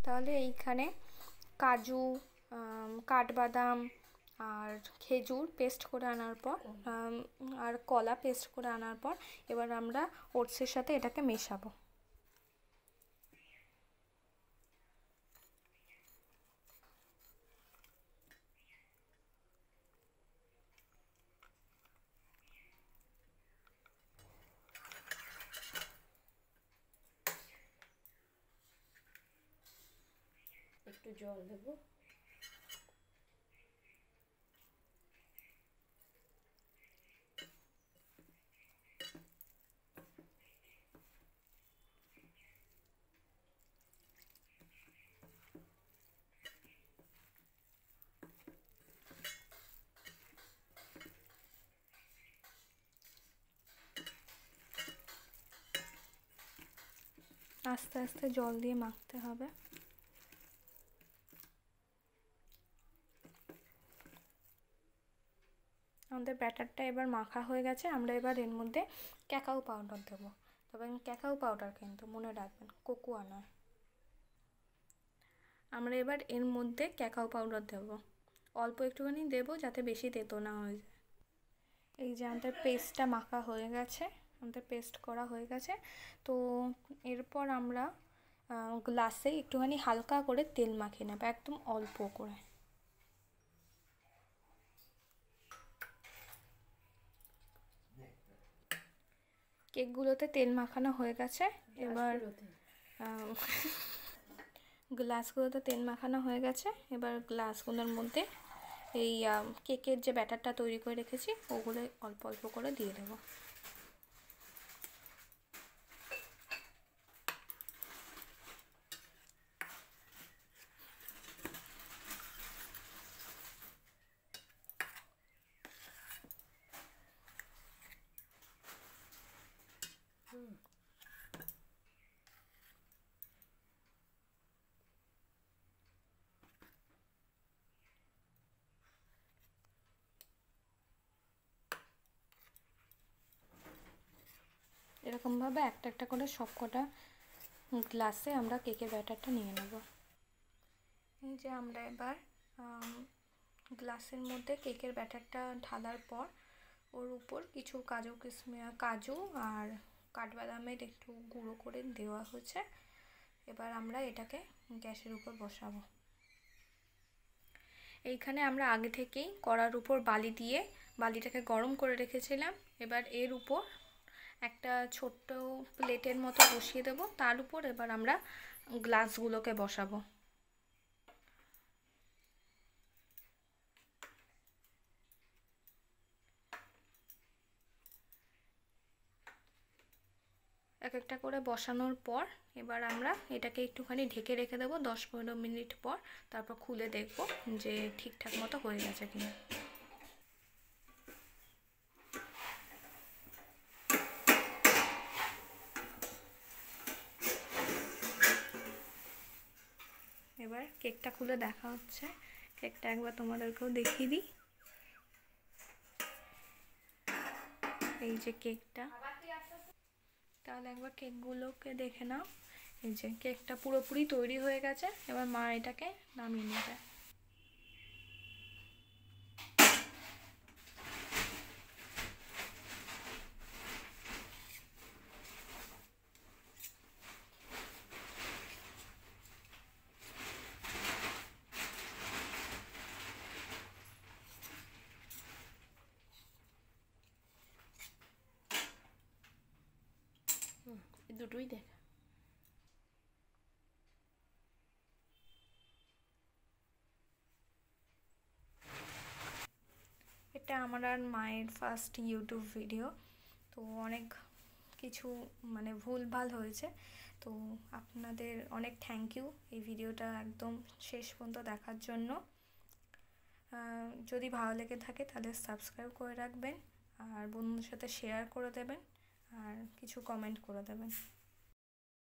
তাহলে এইখানে কাজু, কাঠবাদাম আর খেজুর পেস্ট করে আনার পর আর কলা পেস্ট করে আনার পর এবার আমরা ওটসের সাথে এটাকে মেশাবো। একটু জল দেবো। আস্তে আস্তে জল দিয়ে মাখতে হবে। আমাদের ব্যাটারটা এবার মাখা হয়ে গেছে। আমরা এবার এর মধ্যে ক্যাকাও পাউডার দেবো, তবে ক্যাকাও পাউডার কিন্তু মনে রাখবেন কোকোয়া নয়। আমরা এবার এর মধ্যে ক্যাকাও পাউডার দেবো, অল্প একটুখানি দেবো যাতে বেশি তেতো না হয়ে যায়। এই যে আমাদের পেস্টটা মাখা হয়ে গেছে, আমাদের পেস্ট করা হয়ে গেছে। তো এরপর আমরা গ্লাসে একটুখানি হালকা করে তেল মাখিয়ে নেবো, একদম অল্প করে। কেকগুলোতে তেল মাখানো হয়ে গেছে। এবার গ্লাসগুলোতে তেল মাখানো হয়ে গেছে। এবার গ্লাসগুলোর মধ্যে এই কেকের যে ব্যাটারটা তৈরি করে রেখেছি ওগুলো অল্প অল্প করে দিয়ে দেবো। এরকমভাবে একটা একটা করে সব কটা গ্লাসে আমরা কেকের ব্যাটারটা নিয়ে নেব। এই যে আমরা এবার গ্লাসের মধ্যে কেকের ব্যাটারটা ঢালার পর ওর উপর কিছু কাজু আর কাঠবাদামের একটু গুঁড়ো করে দেওয়া হয়েছে। এবার আমরা এটাকে গ্যাসের উপর বসাবো। এইখানে আমরা আগে থেকেই কড়ার উপর বালি দিয়ে বালিটাকে গরম করে রেখেছিলাম। এবার এর উপর একটা ছোট্ট প্লেটের মতো বসিয়ে দেবো, তার উপর এবার আমরা গ্লাসগুলোকে বসাবো। এক একটা করে বসানোর পর এবার আমরা এটাকে একটুখানি ঢেকে রেখে দেবো 10-15 মিনিট পর। তারপর খুলে দেখব যে ঠিকঠাক মতো হয়ে গেছে কিনা। এবার কেকটা খুলে দেখা হচ্ছে। কেকটা একবার তোমাদেরকেও দেখিয়ে দিই। এই যে কেকটা, তাহলে একবার কেকগুলোকে দেখে নাও। এই যে কেকটা পুরোপুরি তৈরি হয়ে গেছে। এবার মা এটাকে নামিয়ে নেবে। দুটোই দেখ। এটা আমার আর মায়ের ফার্স্ট ইউটিউব ভিডিও, তো অনেক কিছু মানে ভুলভাল হয়েছে। তো আপনাদের অনেক থ্যাংক ইউ এই ভিডিওটা একদম শেষ পর্যন্ত দেখার জন্য। যদি ভালো লেগে থাকে তাহলে সাবস্ক্রাইব করে রাখবেন আর বন্ধুদের সাথে শেয়ার করে দেবেন আর কিছু কমেন্ট করে দেবেন।